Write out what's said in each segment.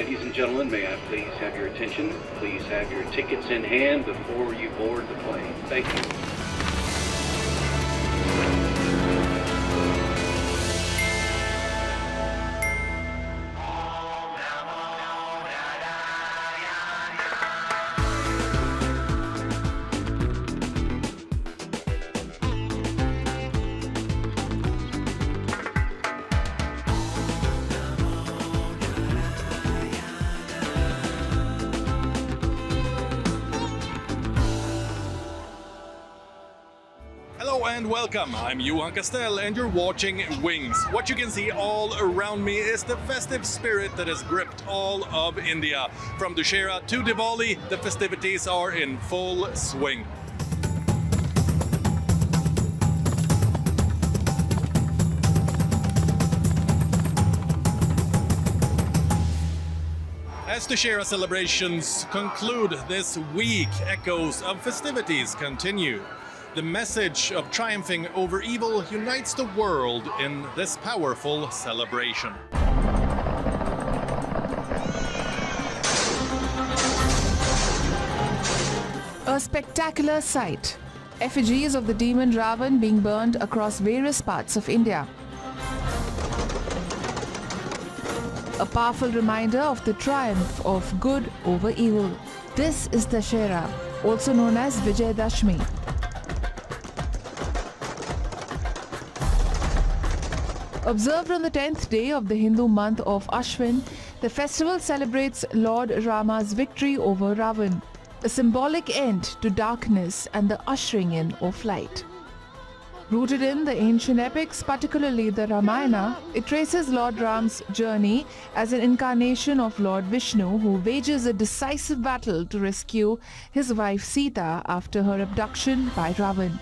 Ladies and gentlemen, may I please have your attention? Please have your tickets in hand before you board the plane. Thank you. Hello and welcome, I'm Johan Castell and you're watching Wings. What you can see all around me is the festive spirit that has gripped all of India. From Dussehra to Diwali, the festivities are in full swing. As Dussehra celebrations conclude this week, echoes of festivities continue. The message of triumphing over evil unites the world in this powerful celebration. A spectacular sight. Effigies of the demon Ravan being burned across various parts of India. A powerful reminder of the triumph of good over evil. This is Dussehra, also known as Vijayadashmi. Observed on the 10th day of the Hindu month of Ashwin, the festival celebrates Lord Rama's victory over Ravan, a symbolic end to darkness and the ushering in of light. Rooted in the ancient epics, particularly the Ramayana, it traces Lord Ram's journey as an incarnation of Lord Vishnu who wages a decisive battle to rescue his wife Sita after her abduction by Ravan.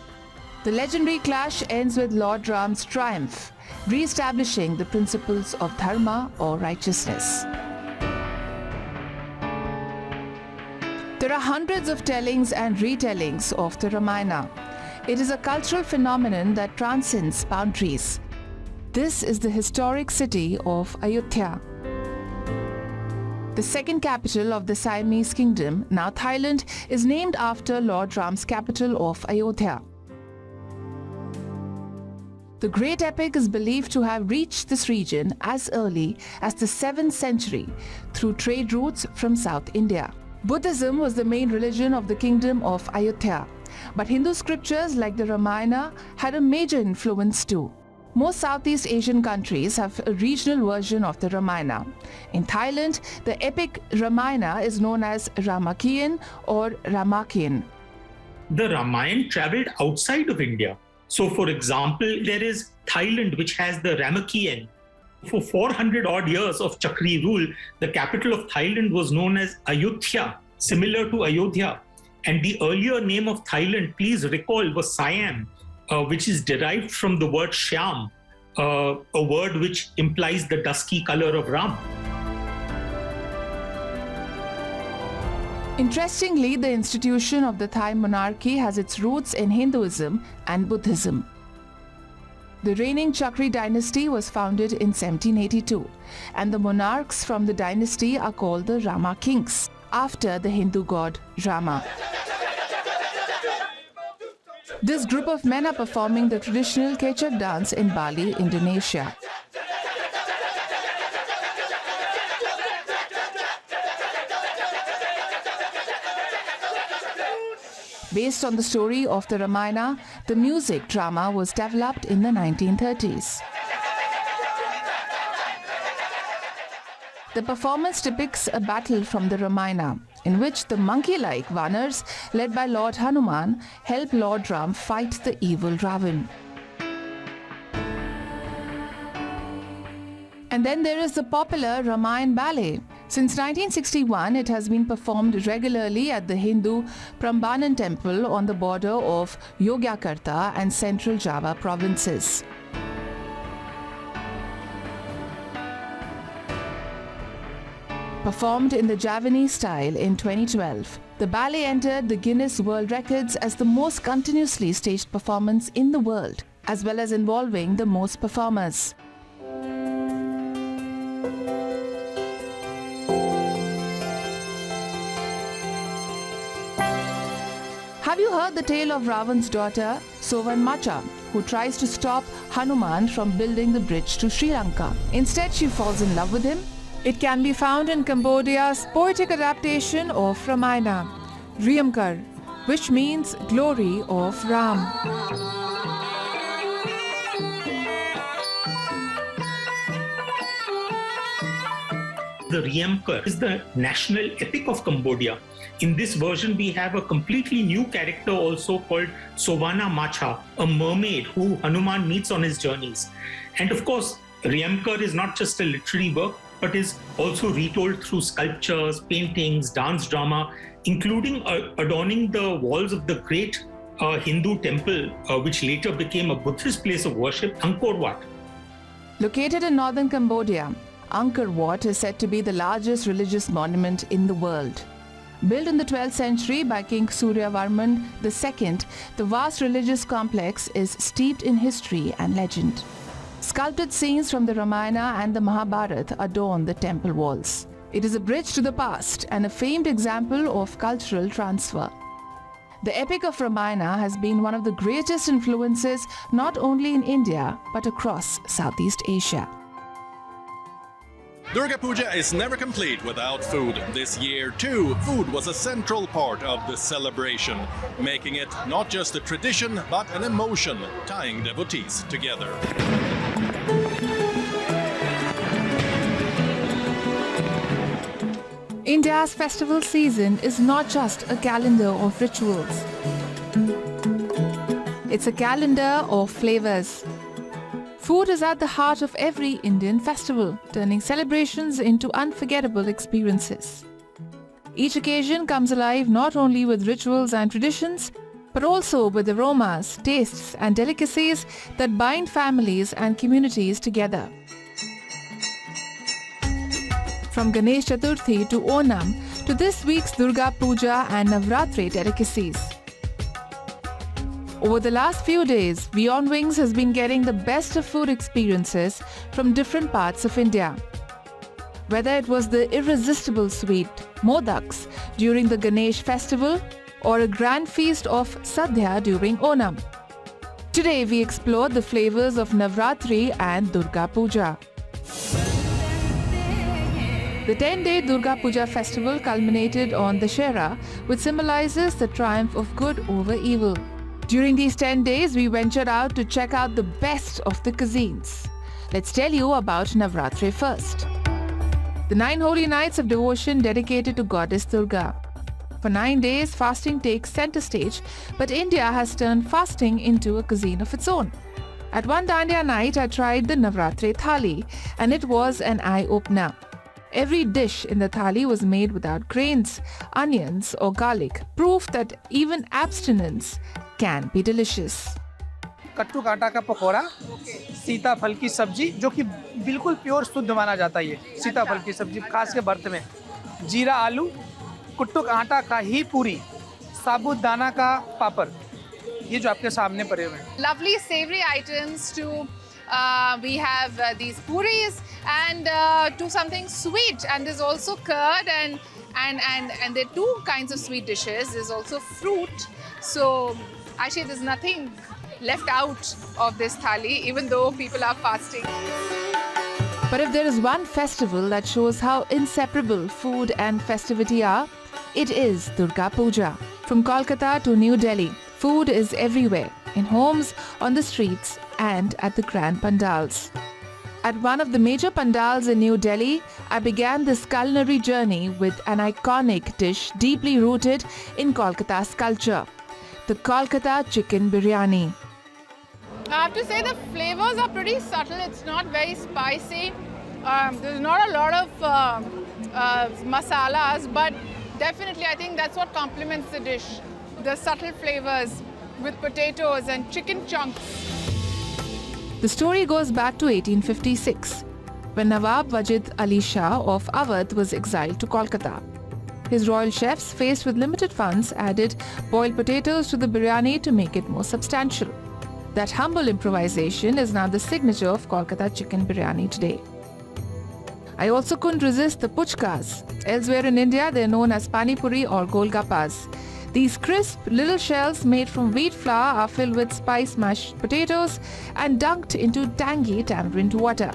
The legendary clash ends with Lord Ram's triumph, re-establishing the principles of dharma or righteousness. There are hundreds of tellings and retellings of the Ramayana. It is a cultural phenomenon that transcends boundaries. This is the historic city of Ayodhya. The second capital of the Siamese kingdom, now Thailand, is named after Lord Ram's capital of Ayodhya. The great epic is believed to have reached this region as early as the 7th century through trade routes from South India. Buddhism was the main religion of the kingdom of Ayodhya, but Hindu scriptures like the Ramayana had a major influence too. Most Southeast Asian countries have a regional version of the Ramayana. In Thailand, the epic Ramayana is known as Ramakien or Ramakien. The Ramayana traveled outside of India. So, for example, there is Thailand, which has the Ramakien. For 400 odd years of Chakri rule, the capital of Thailand was known as Ayodhya, similar to Ayodhya. And the earlier name of Thailand, please recall, was Siam, which is derived from the word Shyam, a word which implies the dusky color of Ram. Interestingly, the institution of the Thai monarchy has its roots in Hinduism and Buddhism. The reigning Chakri dynasty was founded in 1782, and the monarchs from the dynasty are called the Rama kings, after the Hindu god Rama. This group of men are performing the traditional Kecak dance in Bali, Indonesia. Based on the story of the Ramayana, the music drama was developed in the 1930s. The performance depicts a battle from the Ramayana, in which the monkey-like Vanars, led by Lord Hanuman, help Lord Ram fight the evil Ravan. And then there is the popular Ramayana ballet. Since 1961, it has been performed regularly at the Hindu Prambanan temple on the border of Yogyakarta and central Java provinces. Performed in the Javanese style in 2012, the ballet entered the Guinness World Records as the most continuously staged performance in the world, as well as involving the most performers. Have you heard the tale of Ravan's daughter, Sovan, who tries to stop Hanuman from building the bridge to Sri Lanka? Instead, she falls in love with him. It can be found in Cambodia's poetic adaptation of Ramayana, Riamkar, which means glory of Ram. The Riamkar is the national epic of Cambodia. In this version, we have a completely new character also called Sovana Macha, a mermaid who Hanuman meets on his journeys. And of course, Riamkar is not just a literary work, but is also retold through sculptures, paintings, dance drama, including adorning the walls of the great Hindu temple, which later became a Buddhist place of worship, Angkor Wat. Located in northern Cambodia, Angkor Wat is said to be the largest religious monument in the world. Built in the 12th century by King Suryavarman II, the vast religious complex is steeped in history and legend. Sculpted scenes from the Ramayana and the Mahabharata adorn the temple walls. It is a bridge to the past and a famed example of cultural transfer. The epic of Ramayana has been one of the greatest influences not only in India but across Southeast Asia. Durga Puja is never complete without food. This year, too, food was a central part of the celebration, making it not just a tradition but an emotion, tying devotees together. India's festival season is not just a calendar of rituals. It's a calendar of flavors. Food is at the heart of every Indian festival, turning celebrations into unforgettable experiences. Each occasion comes alive not only with rituals and traditions, but also with aromas, tastes, and delicacies that bind families and communities together. From Ganesh Chaturthi to Onam to this week's Durga Puja and Navratri delicacies. Over the last few days, WION Wings has been getting the best of food experiences from different parts of India. Whether it was the irresistible sweet, modaks, during the Ganesh festival, or a grand feast of Sadhya during Onam. Today we explore the flavors of Navratri and Durga Puja. The 10-day Durga Puja festival culminated on Dussehra, which symbolizes the triumph of good over evil. During these 10 days, we ventured out to check out the best of the cuisines. Let's tell you about Navratri first. The 9 holy nights of devotion dedicated to Goddess Durga. For 9 days, fasting takes center stage, but India has turned fasting into a cuisine of its own. At one Dandiya night, I tried the Navratri thali, and it was an eye-opener. Every dish in the thali was made without grains, onions or garlic, proof that even abstinence can be delicious. कट्टू कांटा का पकौड़ा, सीताफल की सब्जी जो कि बिल्कुल pure शुद्ध माना जाता है। ये सीताफल की सब्जी खास के व्रत में, जीरा आलू, कुट्टू आटा का ही पूरी, साबूदाना का पापड़, ये जो आपके सामने पड़े हुए हैं। Lovely savory items to we have these puris and to something sweet, and there's also curd and there are two kinds of sweet dishes. There's also fruit. So actually there's nothing left out of this thali, even though people are fasting. But if there is one festival that shows how inseparable food and festivity are, it is Durga Puja. From Kolkata to New Delhi, food is everywhere, in homes, on the streets, and at the grand pandals. At one of the major pandals in New Delhi, I began this culinary journey with an iconic dish deeply rooted in Kolkata's culture, the Kolkata chicken biryani. I have to say the flavors are pretty subtle. It's not very spicy. There's not a lot of masalas, but definitely I think that's what complements the dish. The subtle flavors with potatoes and chicken chunks. The story goes back to 1856, when Nawab Wajid Ali Shah of Awadh was exiled to Kolkata. His royal chefs, faced with limited funds, added boiled potatoes to the biryani to make it more substantial. That humble improvisation is now the signature of Kolkata chicken biryani today. I also couldn't resist the puchkas. Elsewhere in India, they're known as pani puri or golgappas. These crisp little shells made from wheat flour are filled with spice mashed potatoes and dunked into tangy tamarind water,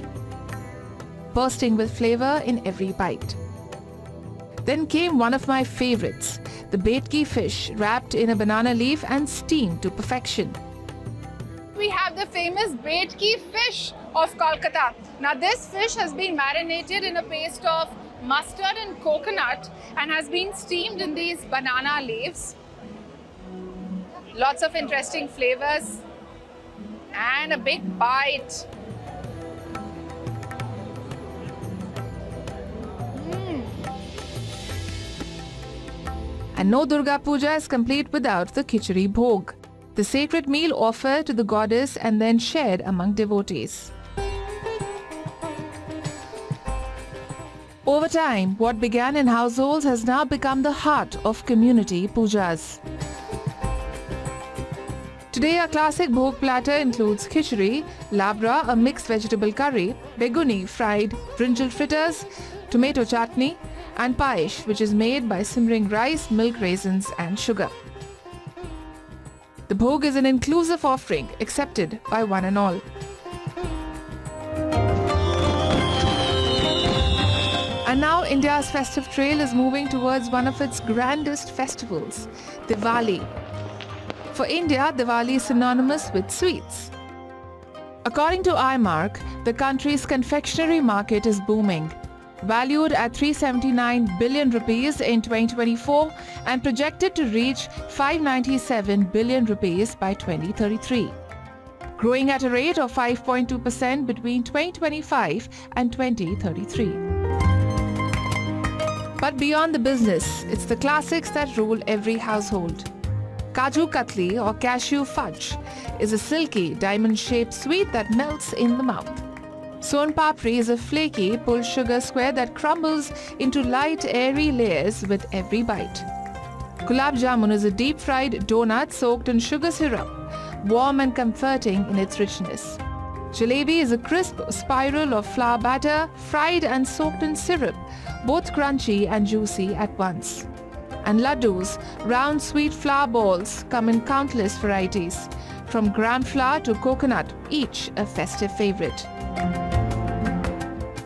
bursting with flavor in every bite. Then came one of my favorites, the betki fish wrapped in a banana leaf and steamed to perfection. We have the famous betki fish of Kolkata. Now this fish has been marinated in a paste of mustard and coconut and has been steamed in these banana leaves. Lots of interesting flavors and a big bite. And no Durga Puja is complete without the khichdi Bhog, the sacred meal offered to the goddess and then shared among devotees. Over time, what began in households has now become the heart of community pujas. Today, our classic Bhog platter includes khichdi, labra, a mixed vegetable curry, beguni, fried brinjal fritters, tomato chutney, and paesh, which is made by simmering rice, milk, raisins, and sugar. The Bhog is an inclusive offering accepted by one and all. And now India's festive trail is moving towards one of its grandest festivals, Diwali. For India, Diwali is synonymous with sweets. According to IMARC, the country's confectionery market is booming, valued at 379 billion rupees in 2024 and projected to reach 597 billion rupees by 2033, growing at a rate of 5.2% between 2025 and 2033. But beyond the business, it's the classics that rule every household. Kaju Katli or cashew fudge is a silky, diamond-shaped sweet that melts in the mouth. Son Papri is a flaky, pulled sugar square that crumbles into light, airy layers with every bite. Gulab Jamun is a deep-fried donut soaked in sugar syrup, warm and comforting in its richness. Jalebi is a crisp spiral of flour batter, fried and soaked in syrup, both crunchy and juicy at once. And laddus, round sweet flour balls, come in countless varieties, from gram flour to coconut, each a festive favorite.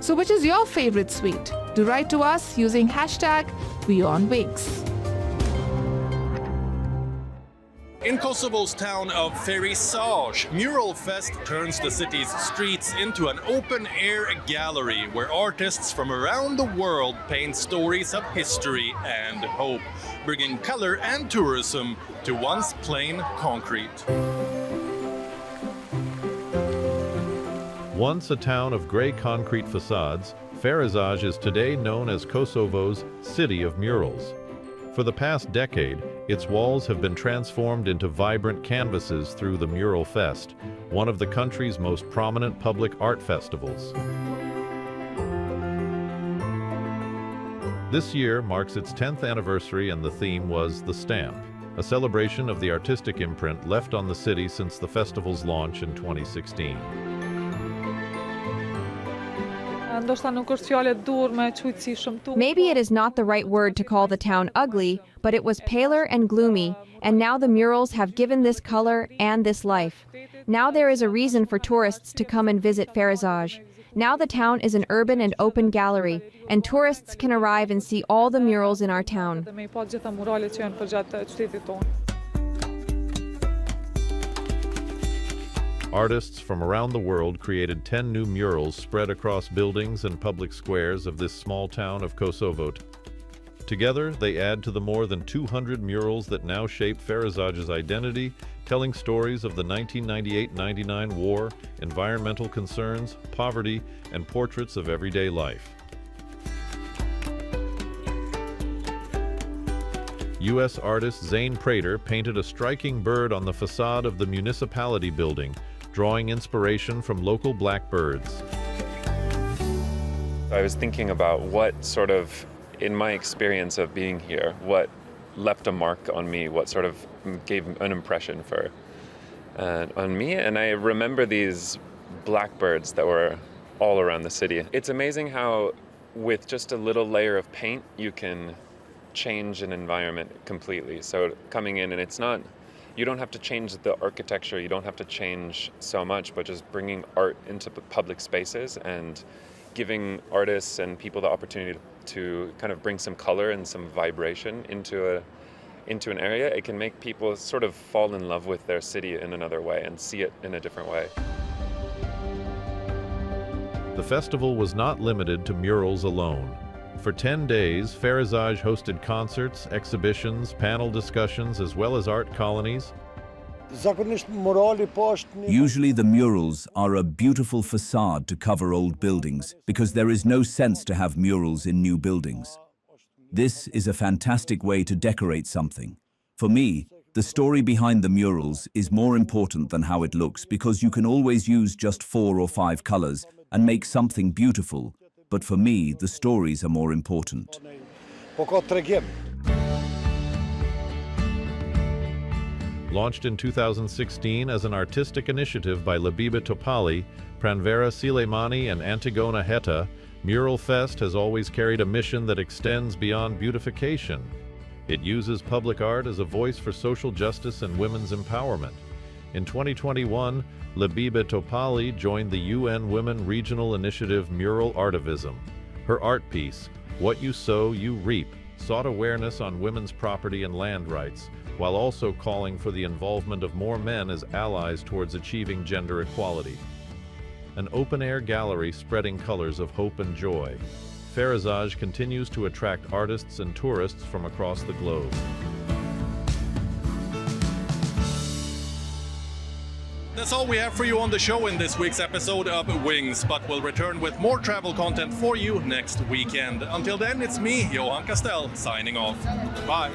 So which is your favorite sweet? Do write to us using hashtag #WIONWings. In Kosovo's town of Ferizaj, Mural Fest turns the city's streets into an open-air gallery where artists from around the world paint stories of history and hope, bringing color and tourism to once plain concrete. Once a town of gray concrete facades, Ferizaj is today known as Kosovo's City of Murals. For the past decade, its walls have been transformed into vibrant canvases through the Mural Fest, one of the country's most prominent public art festivals. This year marks its 10th anniversary and the theme was The Stamp, a celebration of the artistic imprint left on the city since the festival's launch in 2016. Maybe it is not the right word to call the town ugly, but it was paler and gloomy, and now the murals have given this color and this life. Now there is a reason for tourists to come and visit Ferizaj. Now the town is an urban and open gallery, and tourists can arrive and see all the murals in our town. Artists from around the world created 10 new murals spread across buildings and public squares of this small town of Kosovo. Together, they add to the more than 200 murals that now shape Ferizaj's identity, telling stories of the 1998-99 war, environmental concerns, poverty, and portraits of everyday life. U.S. artist Zane Prater painted a striking bird on the facade of the municipality building, drawing inspiration from local black birds. I was thinking about what sort of, in my experience of being here, what left a mark on me, what sort of gave an impression on me. And I remember these blackbirds that were all around the city. It's amazing how with just a little layer of paint you can change an environment completely. So coming in, and it's not, you don't have to change the architecture, you don't have to change so much, but just bringing art into public spaces and giving artists and people the opportunity to kind of bring some color and some vibration into an area. It can make people sort of fall in love with their city in another way and see it in a different way. The festival was not limited to murals alone. For 10 days, Ferizaj hosted concerts, exhibitions, panel discussions, as well as art colonies. Usually the murals are a beautiful facade to cover old buildings because there is no sense to have murals in new buildings. This is a fantastic way to decorate something. For me, the story behind the murals is more important than how it looks because you can always use just 4 or 5 colors and make something beautiful. But for me, the stories are more important. Launched in 2016 as an artistic initiative by Labiba Topali, Pranvera Silemani, and Antigona Heta, Mural Fest has always carried a mission that extends beyond beautification. It uses public art as a voice for social justice and women's empowerment. In 2021, Labiba Topali joined the UN Women Regional Initiative Mural Artivism. Her art piece, What You Sow, You Reap, sought awareness on women's property and land rights, while also calling for the involvement of more men as allies towards achieving gender equality. An open-air gallery spreading colors of hope and joy, Ferizaj continues to attract artists and tourists from across the globe. That's all we have for you on the show in this week's episode of Wings, but we'll return with more travel content for you next weekend. Until then, it's me, Johan Castell, signing off. Bye.